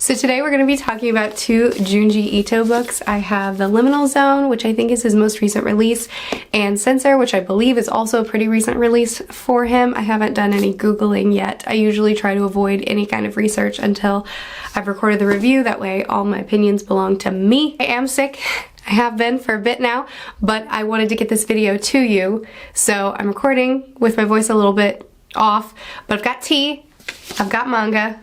So today we're going to be talking about two Junji Ito books. I have the Liminal Zone, which I think is his most recent release, and Censor, which I believe is also a pretty recent release for him. I haven't done any Googling yet. I usually try to avoid any kind of research until I've recorded the review. That way all my opinions belong to me. I am sick. I have been for a bit now, but I wanted to get this video to you. So I'm recording with my voice a little bit off, but I've got tea, I've got manga,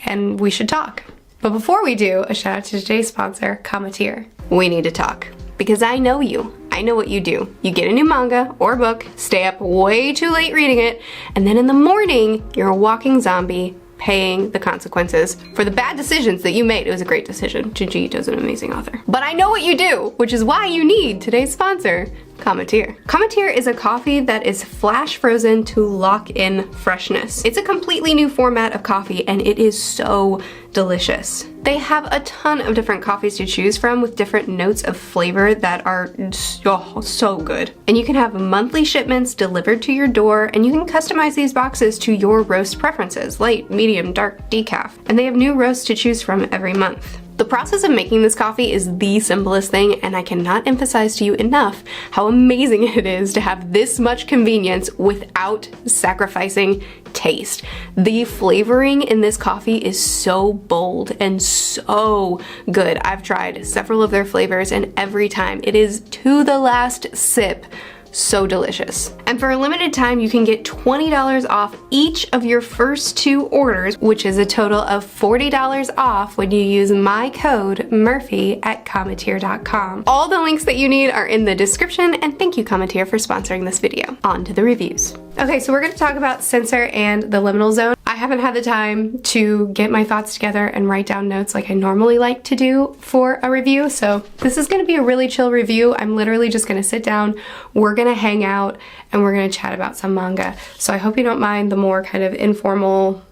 and we should talk. But before we do, a shout out to today's sponsor, Cometeer. We need to talk, because I know you. I know what you do. You get a new manga or book, stay up way too late reading it, and then in the morning, you're a walking zombie paying the consequences for the bad decisions that you made. It was a great decision. Junji Ito's an amazing author. But I know what you do, which is why you need today's sponsor, Cometeer. Cometeer is a coffee that is flash frozen to lock in freshness. It's a completely new format of coffee and it is so delicious. They have a ton of different coffees to choose from with different notes of flavor that are so good. And you can have monthly shipments delivered to your door, and you can customize these boxes to your roast preferences, light, medium, dark, decaf. And they have new roasts to choose from every month. The process of making this coffee is the simplest thing, and I cannot emphasize to you enough how amazing it is to have this much convenience without sacrificing taste. The flavoring in this coffee is so bold and so good. I've tried several of their flavors, and every time it is to the last sip so delicious. And for a limited time, you can get $20 off each of your first two orders, which is a total of $40 off when you use my code Murphy at Cometeer.com. All the links that you need are in the description, and thank you, Cometeer, for sponsoring this video. On to the reviews. Okay, so we're going to talk about Censor and the Liminal Zone. I haven't had the time to get my thoughts together and write down notes like I normally like to do for a review, so this is going to be a really chill review. I'm literally just going to sit down, we're going to hang out, and we're going to chat about some manga. So I hope you don't mind the more kind of informal,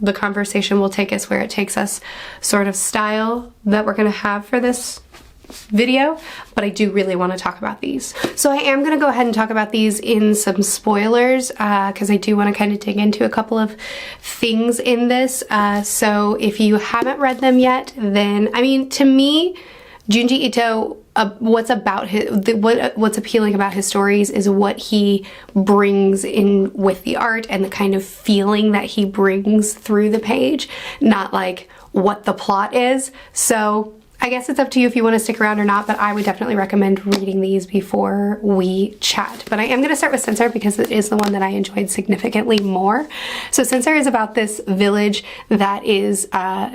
the conversation will take us where it takes us sort of style that we're going to have for this video, but I do really want to talk about these. So I am going to go ahead and talk about these in some spoilers because I do want to kind of dig into a couple of things in this. So if you haven't read them yet, then, I mean, to me, Junji Ito, what's appealing about his stories is what he brings in with the art and the kind of feeling that he brings through the page, not like what the plot is. So I guess it's up to you if you want to stick around or not, but I would definitely recommend reading these before we chat. But I am going to start with Censor because it is the one that I enjoyed significantly more. So Censor is about this village that is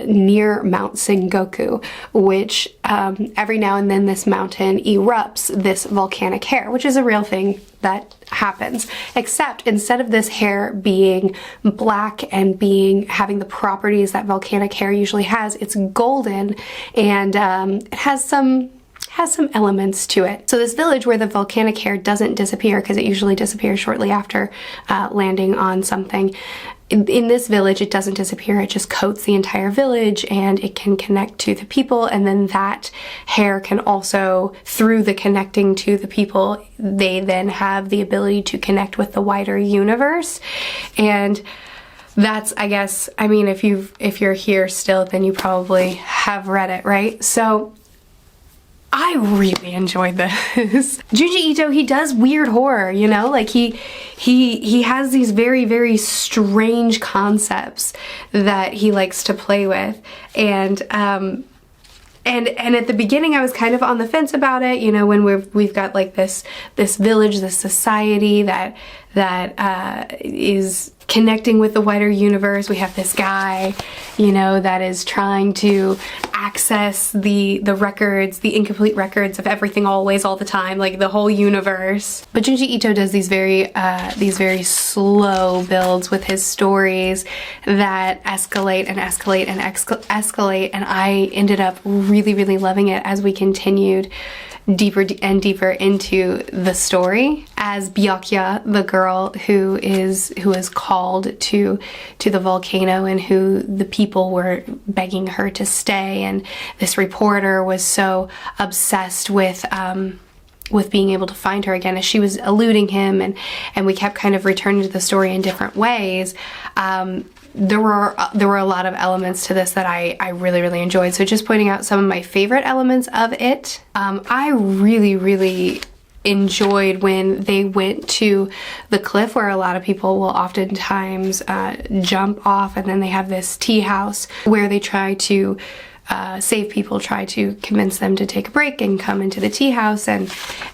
near Mount Sengoku, which every now and then this mountain erupts this volcanic hair, which is a real thing that happens, except instead of this hair being black and having the properties that volcanic hair usually has, it's golden, and it has some elements to it. So this village where the volcanic hair doesn't disappear, because it usually disappears shortly after landing on something, in this village it doesn't disappear, it just coats the entire village and it can connect to the people, and then that hair can also, through the connecting to the people, they then have the ability to connect with the wider universe. And that's, I guess, I mean, if you're here still, then you probably have read it, right? So I really enjoyed this. Junji Ito, he does weird horror, you know? Like he has these very, very strange concepts that he likes to play with. And at the beginning I was kind of on the fence about it, you know, when we've got like this village, this society that is connecting with the wider universe. We have this guy, you know, that is trying to access the records, the incomplete records of everything, always, all the time, like the whole universe. But Junji Ito does these very slow builds with his stories that escalate and escalate and escalate, and I ended up really, really loving it as we continued deeper and deeper into the story, as Byakuya, the girl who is called to the volcano and who the people were begging her to stay, and this reporter was so obsessed with being able to find her again as she was eluding him, and we kept kind of returning to the story in different ways. there were a lot of elements to this that I really, really enjoyed. So just pointing out some of my favorite elements of it. I really enjoyed when they went to the cliff where a lot of people will oftentimes jump off, and then they have this tea house where they try to save people, try to convince them to take a break and come into the tea house, and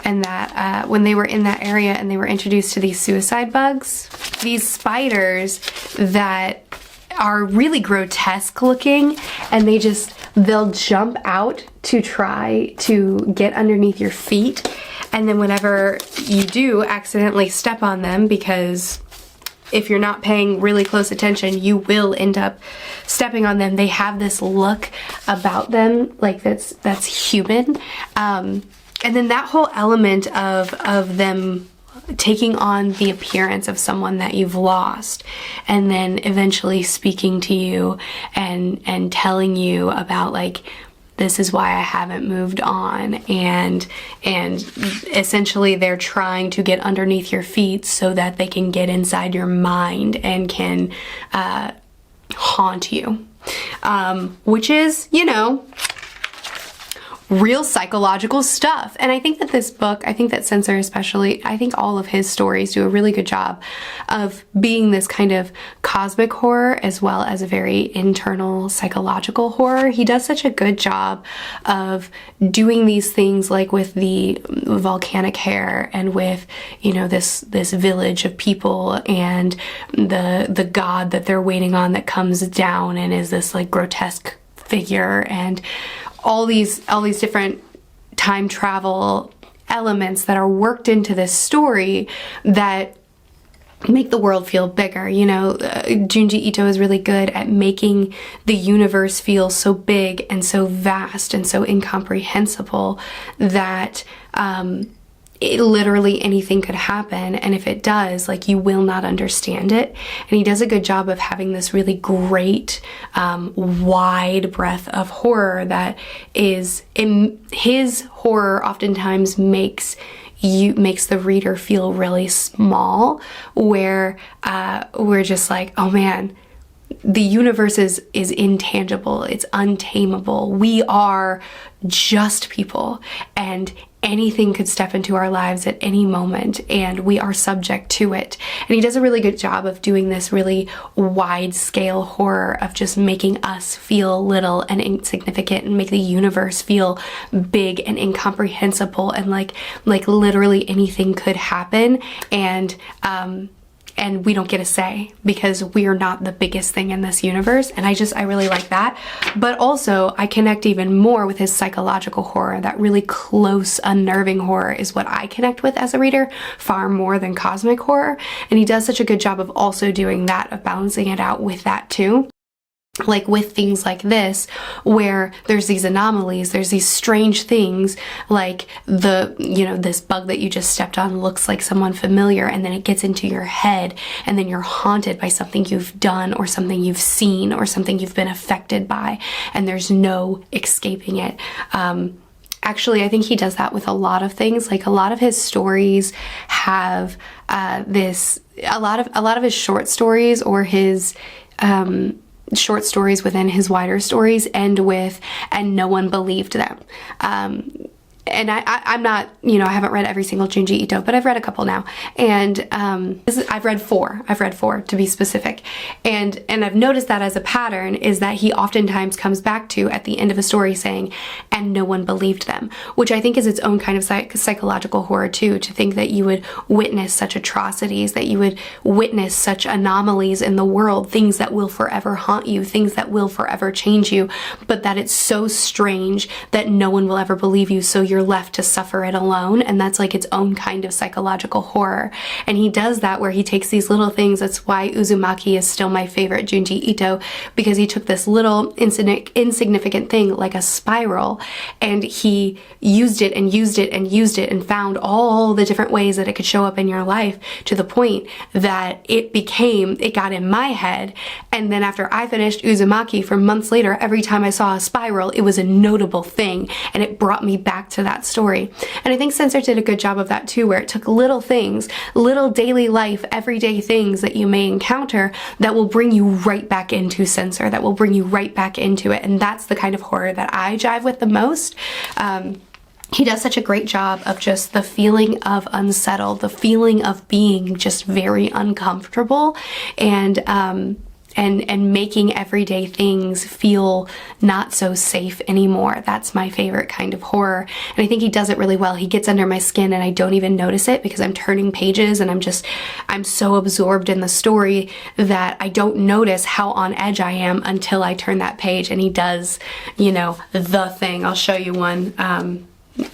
that when they were in that area and they were introduced to these suicide bugs, these spiders that are really grotesque looking, and they'll jump out to try to get underneath your feet, and then whenever you do accidentally step on them, because if you're not paying really close attention, you will end up stepping on them. They have this look about them like that's human. And then that whole element of them taking on the appearance of someone that you've lost, and then eventually speaking to you and telling you about, like, this is why I haven't moved on, and essentially they're trying to get underneath your feet so that they can get inside your mind and can haunt you, which is, you know, real psychological stuff. And I think that this book, I think that Censor especially, I think all of his stories do a really good job of being this kind of cosmic horror as well as a very internal psychological horror. He does such a good job of doing these things, like with the volcanic hair and with, you know, this village of people and the god that they're waiting on that comes down and is this like grotesque figure, and all these different time travel elements that are worked into this story that make the world feel bigger. You know, Junji Ito is really good at making the universe feel so big and so vast and so incomprehensible that literally anything could happen, and if it does, like, you will not understand it. And he does a good job of having this really great wide breadth of horror that is, in his horror oftentimes makes the reader feel really small, where we're just like, oh man, the universe is intangible, it's untamable. We are just people, and anything could step into our lives at any moment, and we are subject to it. And he does a really good job of doing this really wide scale horror of just making us feel little and insignificant, and make the universe feel big and incomprehensible, and like literally anything could happen, and we don't get a say because we are not the biggest thing in this universe. And I really like that. But also I connect even more with his psychological horror. That really close, unnerving horror is what I connect with as a reader far more than cosmic horror. And he does such a good job of also doing that, of balancing it out with that too. Like with things like this, where there's these anomalies, there's these strange things, like this bug that you just stepped on looks like someone familiar, and then it gets into your head, and then you're haunted by something you've done or something you've seen or something you've been affected by, and there's no escaping it. Actually, I think he does that with a lot of things. Like, a lot of his stories have a lot of his short stories, or his short stories within his wider stories, end with, and no one believed them. And I'm not, I haven't read every single Junji Ito, but I've read a couple now. And I've read four to be specific. And I've noticed that as a pattern is that he oftentimes comes back to at the end of a story saying, and no one believed them, which I think is its own kind of psychological horror too, to think that you would witness such atrocities, that you would witness such anomalies in the world, things that will forever haunt you, things that will forever change you, but that it's so strange that no one will ever believe you, so you're left to suffer it alone. And that's like its own kind of psychological horror. And he does that where he takes these little things. That's why Uzumaki is still my favorite Junji Ito, because he took this little insignificant thing like a spiral, and he used it and used it and used it and found all the different ways that it could show up in your life, to the point that it got in my head. And then after I finished Uzumaki, for months later, every time I saw a spiral, it was a notable thing, and it brought me back to that that story. And I think Censor did a good job of that too, where it took little things, little daily life, everyday things that you may encounter that will bring you right back into Censor, that will bring you right back into it. And that's the kind of horror that I jive with the most. He does such a great job of just the feeling of unsettled, the feeling of being just very uncomfortable, and making everyday things feel not so safe anymore. That's my favorite kind of horror. And I think he does it really well. He gets under my skin and I don't even notice it because I'm turning pages and I'm so absorbed in the story that I don't notice how on edge I am until I turn that page. And he does, you know, the thing. I'll show you one.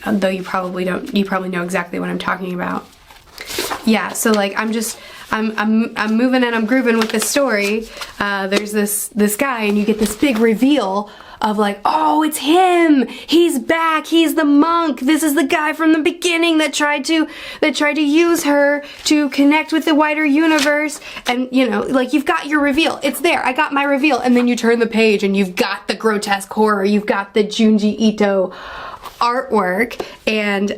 Though you probably know exactly what I'm talking about. Yeah, so like I'm moving and I'm grooving with this story. There's this guy and you get this big reveal of like, oh, it's him. He's back. He's the monk. This is the guy from the beginning that tried to use her to connect with the wider universe. And you know, like you've got your reveal. It's there. I got my reveal. And then you turn the page and you've got the grotesque horror. You've got the Junji Ito artwork, and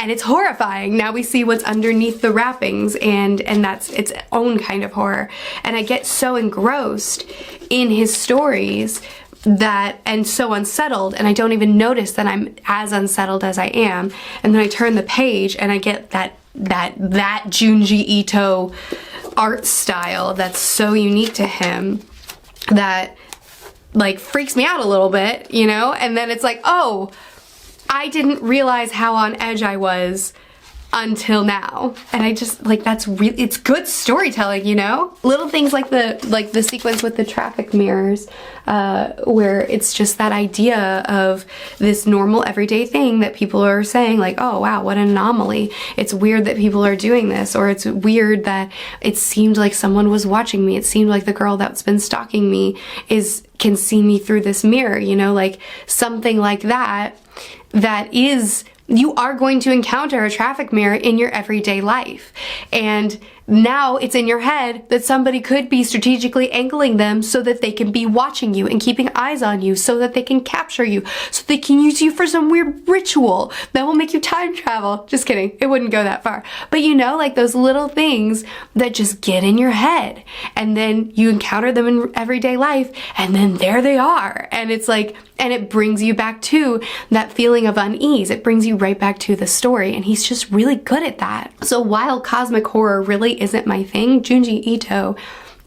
it's horrifying. Now we see what's underneath the wrappings, and that's its own kind of horror. And I get so engrossed in his stories and so unsettled, and I don't even notice that I'm as unsettled as I am. And then I turn the page and I get that Junji Ito art style that's so unique to him that like freaks me out a little bit, you know? And then it's like, oh, I didn't realize how on edge I was until now. And I just like, it's good storytelling, you know? Little things like the sequence with the traffic mirrors, where it's just that idea of this normal everyday thing that people are saying like, oh wow, what an anomaly. It's weird that people are doing this, or it's weird that it seemed like someone was watching me. It seemed like the girl that's been stalking me can see me through this mirror, you know, like something like that is, you are going to encounter a traffic mirror in your everyday life. And now it's in your head that somebody could be strategically angling them so that they can be watching you and keeping eyes on you, so that they can capture you, so they can use you for some weird ritual that will make you time travel. Just kidding. It wouldn't go that far. But you know, like those little things that just get in your head, and then you encounter them in everyday life, and then there they are. And it's like, and it brings you back to that feeling of unease. It brings you right back to the story, and he's just really good at that. So while cosmic horror really isn't my thing, Junji Ito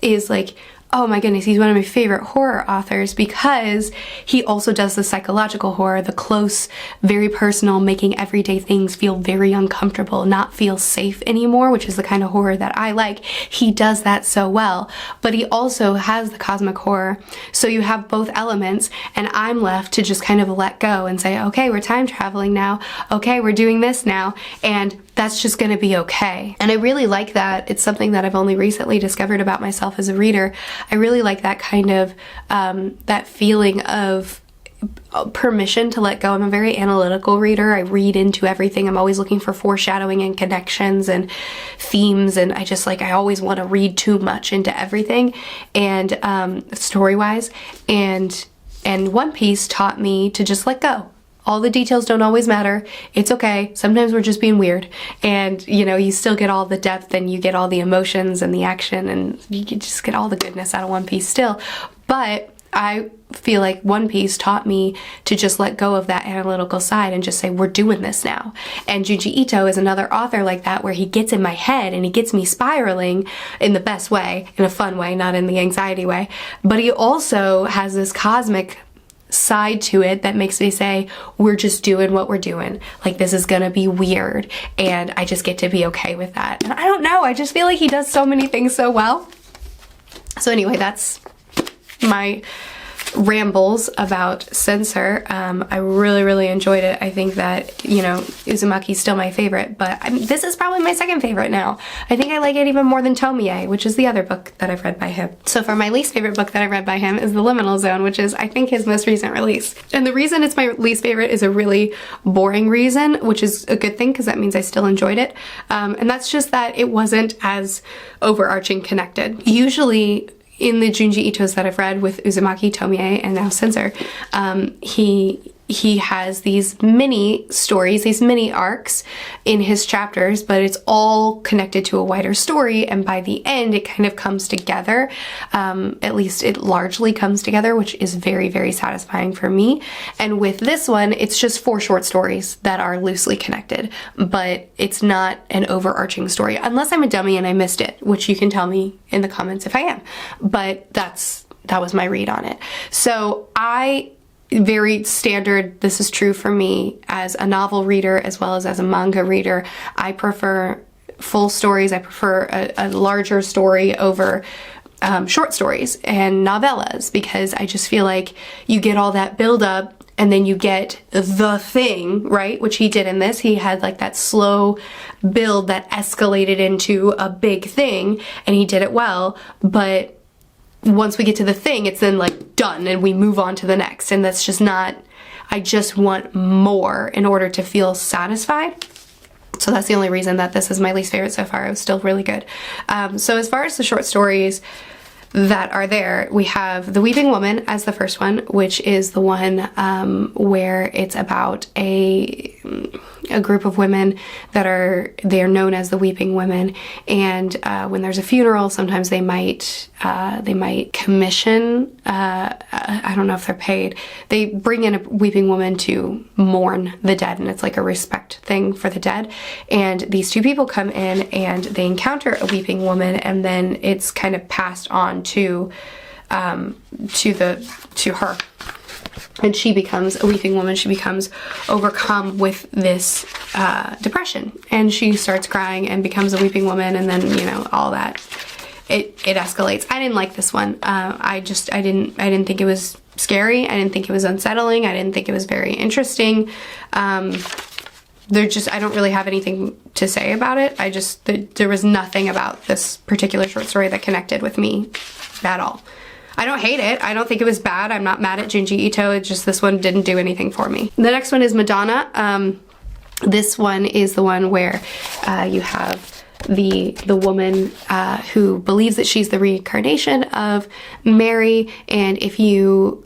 is like, oh my goodness, he's one of my favorite horror authors because he also does the psychological horror, the close, very personal, making everyday things feel very uncomfortable, not feel safe anymore, which is the kind of horror that I like. He does that so well, but he also has the cosmic horror. So you have both elements, and I'm left to just kind of let go and say, okay, we're time traveling now. Okay, we're doing this now. And that's just gonna be okay. And I really like that. It's something that I've only recently discovered about myself as a reader. I really like that kind of, that feeling of permission to let go. I'm a very analytical reader. I read into everything. I'm always looking for foreshadowing and connections and themes, and I always want to read too much into everything, and story-wise. And One Piece taught me to just let go. All the details don't always matter. It's okay. Sometimes we're just being weird. And, you know, you still get all the depth, and you get all the emotions and the action, and you just get all the goodness out of One Piece still. But I feel like One Piece taught me to just let go of that analytical side and just say, we're doing this now. And Junji Ito is another author like that, where he gets in my head and he gets me spiraling in the best way, in a fun way, not in the anxiety way. But he also has this cosmic side to it that makes me say, we're just doing what we're doing. Like, this is gonna be weird, and I just get to be okay with that. And I don't know, I just feel like he does so many things so well. So anyway, that's my rambles about Censor. I really enjoyed it. I think that, you know, Uzumaki's still my favorite, but this is probably my second favorite now. I think I like it even more than Tomie, which is the other book that I've read by him. So for my least favorite book that I've read by him is The Liminal Zone, which is, I think, his most recent release. And the reason it's my least favorite is a really boring reason, which is a good thing because that means I still enjoyed it. And that's just that it wasn't as overarching connected. Usually, in the Junji Itos that I've read with Uzumaki, Tomie, and now Censor, he he has these mini stories, these mini arcs in his chapters, but it's all connected to a wider story, and by the end it kind of comes together. At least it largely comes together, which is very, very satisfying for me. And with this one, it's just 4 short stories that are loosely connected, but it's not an overarching story, unless I'm a dummy and I missed it, which you can tell me in the comments if I am. But that was my read on it. So very standard, this is true for me as a novel reader as well as a manga reader. I prefer full stories. I prefer a larger story over short stories and novellas, because I just feel like you get all that build up and then you get the thing, right? Which he did in this. He had like that slow build that escalated into a big thing, and he did it well. But once we get to the thing, it's then like done and we move on to the next. And that's just not, I just want more in order to feel satisfied. So that's the only reason that this is my least favorite so far. It was still really good. So as far as the short stories that are there, we have The Weeping Woman as the first one, which is the one where it's about a group of women they're known as the Weeping Women, and when there's a funeral, sometimes they might commission, I don't know if they're paid, they bring in a weeping woman to mourn the dead, and it's like a respect thing for the dead. And these 2 people come in and they encounter a weeping woman, and then it's kind of passed on to her, and she becomes a weeping woman. She becomes overcome with this depression, and she starts crying and becomes a weeping woman, and then, you know, all that, it escalates. I didn't like this one. I didn't think it was scary. I didn't think it was unsettling. I didn't think it was very interesting. I don't really have anything to say about it. There was nothing about this particular short story that connected with me at all. I don't hate it. I don't think it was bad. I'm not mad at Junji Ito. It's just this one didn't do anything for me. The next one is Madonna. This one is the one where you have the woman who believes that she's the reincarnation of Mary, and if you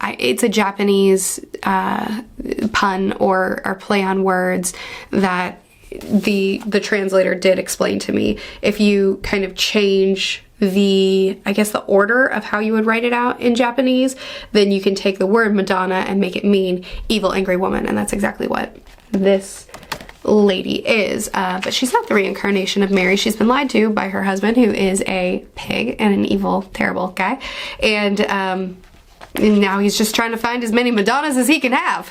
it's a Japanese pun or play on words that the translator did explain to me. If you kind of change the order of how you would write it out in Japanese, then you can take the word Madonna and make it mean evil, angry woman, and that's exactly what this lady is. But she's not the reincarnation of Mary. She's been lied to by her husband, who is a pig and an evil, terrible guy, and now he's just trying to find as many Madonnas as he can have.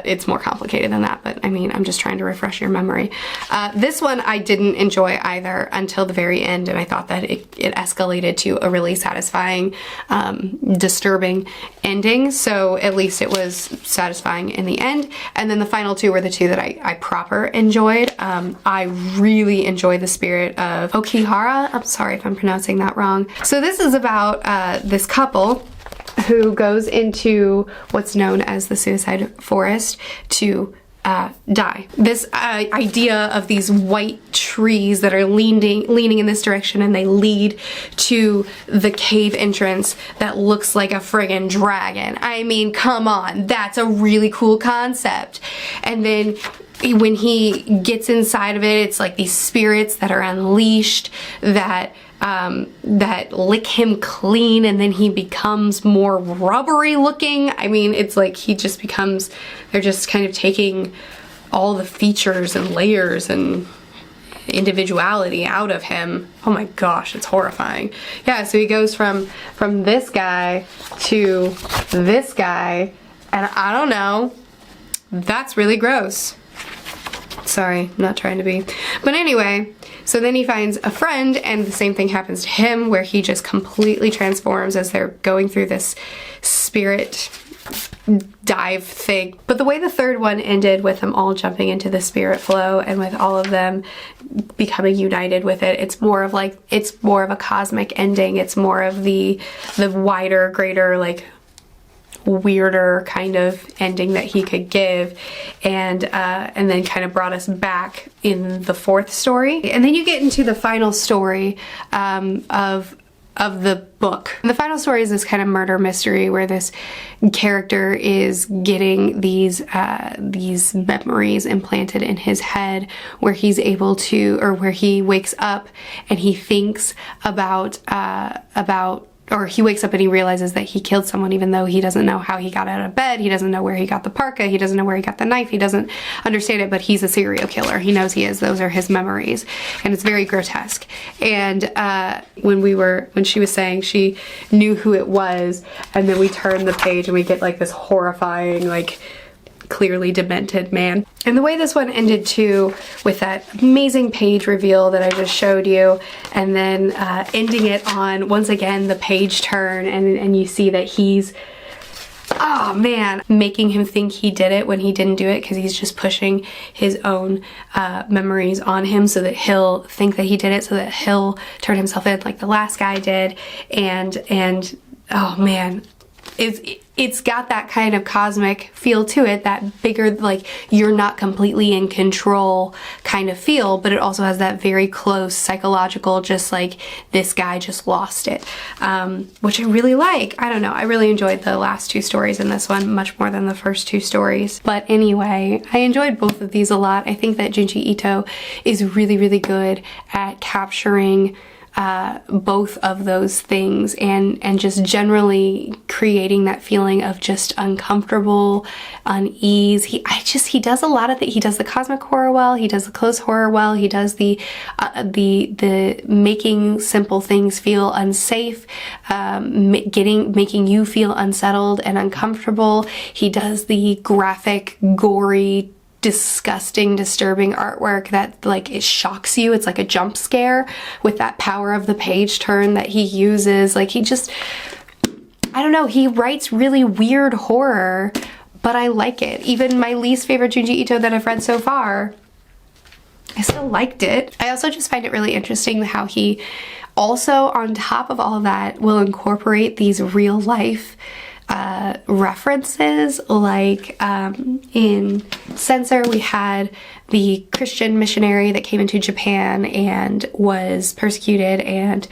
It's more complicated than that, but I mean, I'm just trying to refresh your memory. This one I didn't enjoy either until the very end, and I thought that it escalated to a really satisfying, disturbing ending, so at least it was satisfying in the end. And then the final 2 were the 2 that I proper enjoyed. I really enjoyed the spirit of Okihara. I'm sorry if I'm pronouncing that wrong. So this is about this couple who goes into what's known as the suicide forest to die. This idea of these white trees that are leaning in this direction, and they lead to the cave entrance that looks like a friggin' dragon. I mean, come on, that's a really cool concept. And then when he gets inside of it, it's like these spirits that are unleashed that lick him clean, and then he becomes more rubbery looking. I mean, it's like they're just kind of taking all the features and layers and individuality out of him. Oh my gosh, it's horrifying. Yeah, so he goes from this guy to this guy, and I don't know, that's really gross. Sorry, I'm not trying to be. But anyway, so then he finds a friend, and the same thing happens to him, where he just completely transforms as they're going through this spirit dive thing. But the way the third one ended, with them all jumping into the spirit flow and with all of them becoming united with it, it's more of a cosmic ending. It's more of the wider, greater, like weirder kind of ending that he could give, and then kind of brought us back in the fourth story. And then you get into the final story of book. And the final story is this kind of murder mystery where this character is getting these memories implanted in his head, where he's able to, or where he wakes up and he thinks or he wakes up and he realizes that he killed someone, even though he doesn't know how he got out of bed, he doesn't know where he got the parka, he doesn't know where he got the knife, he doesn't understand it, but he's a serial killer. He knows he is. Those are his memories. And it's very grotesque. And when she was saying she knew who it was, and then we turn the page and we get like this horrifying, like, clearly demented man. And the way this one ended too, with that amazing page reveal that I just showed you, and then ending it on, once again, the page turn, and you see that he's, oh man, making him think he did it when he didn't do it, because he's just pushing his own memories on him so that he'll think that he did it, so that he'll turn himself in like the last guy did. And oh man, it's got that kind of cosmic feel to it, that bigger, like, you're not completely in control kind of feel, but it also has that very close psychological, just like, this guy just lost it, which I really like. I don't know, I really enjoyed the last two stories in this one much more than the first two stories. But anyway, I enjoyed both of these a lot. I think that Junji Ito is really, really good at capturing both of those things, and just generally creating that feeling of just uncomfortable, unease. He does a lot of he does the cosmic horror well, he does the close horror well, he does the making simple things feel unsafe, making you feel unsettled and uncomfortable. He does the graphic, gory, disgusting, disturbing artwork that, like, it shocks you. It's like a jump scare with that power of the page turn that he uses. Like, he just, I don't know, he writes really weird horror, but I like it. Even my least favorite Junji Ito that I've read so far, I still liked it. I also just find it really interesting how he also, on top of all of that, will incorporate these real life references. Like in Censor, we had the Christian missionary that came into Japan and was persecuted and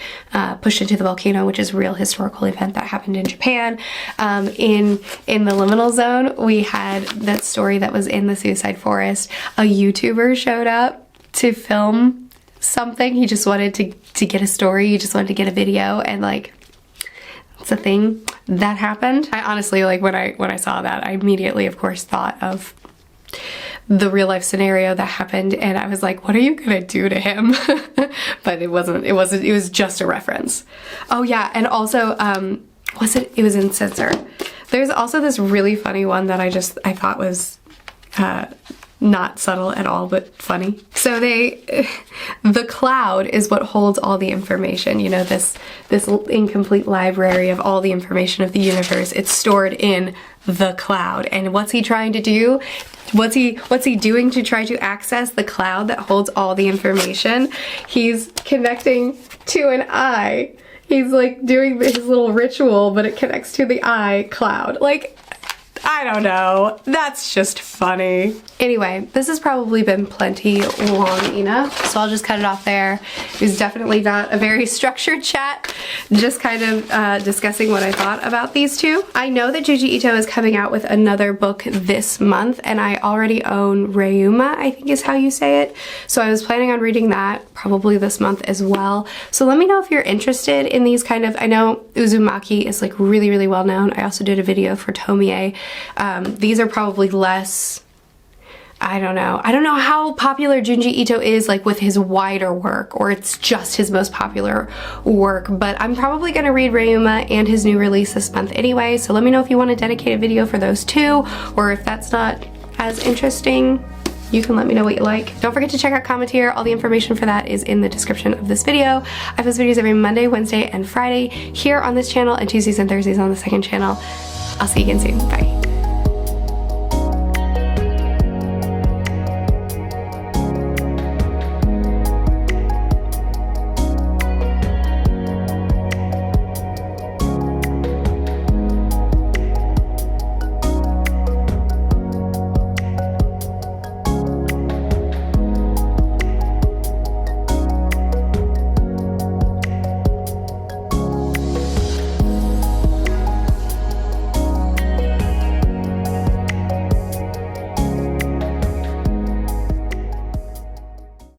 pushed into the volcano, which is a real historical event that happened in Japan. In the Liminal Zone, we had that story that was in the Suicide Forest. A YouTuber showed up to film something. He just wanted to get a story. He just wanted to get a video, and like, it's a thing that happened. I honestly, like, when I saw that, I immediately, of course, thought of the real life scenario that happened, and I was like, what are you gonna do to him? But it was just a reference. Oh yeah, and also, it was in Censor. There's also this really funny one that I thought was not subtle at all, but funny. So the cloud is what holds all the information, you know, this incomplete library of all the information of the universe. It's stored in the cloud. And what's he trying to do? What's he doing to try to access the cloud that holds all the information? He's connecting to an eye. He's like doing his little ritual, but it connects to the eye cloud. Like, I don't know. That's just funny. Anyway, this has probably been plenty long enough, so I'll just cut it off there. It was definitely not a very structured chat, just kind of discussing what I thought about these two. I know that Junji Ito is coming out with another book this month, and I already own Reuma, I think is how you say it. So I was planning on reading that probably this month as well. So let me know if you're interested in these kind of, I know Uzumaki is like really, really well known. I also did a video for Tomie. These are probably less, I don't know how popular Junji Ito is, like, with his wider work, or it's just his most popular work, but I'm probably gonna read Reuma and his new release this month anyway, so let me know if you want a dedicated video for those two, or if that's not as interesting, you can let me know what you like. Don't forget to check out Commentier. All the information for that is in the description of this video. I post videos every Monday, Wednesday, and Friday here on this channel, and Tuesdays and Thursdays on the second channel. I'll see you again soon. Bye.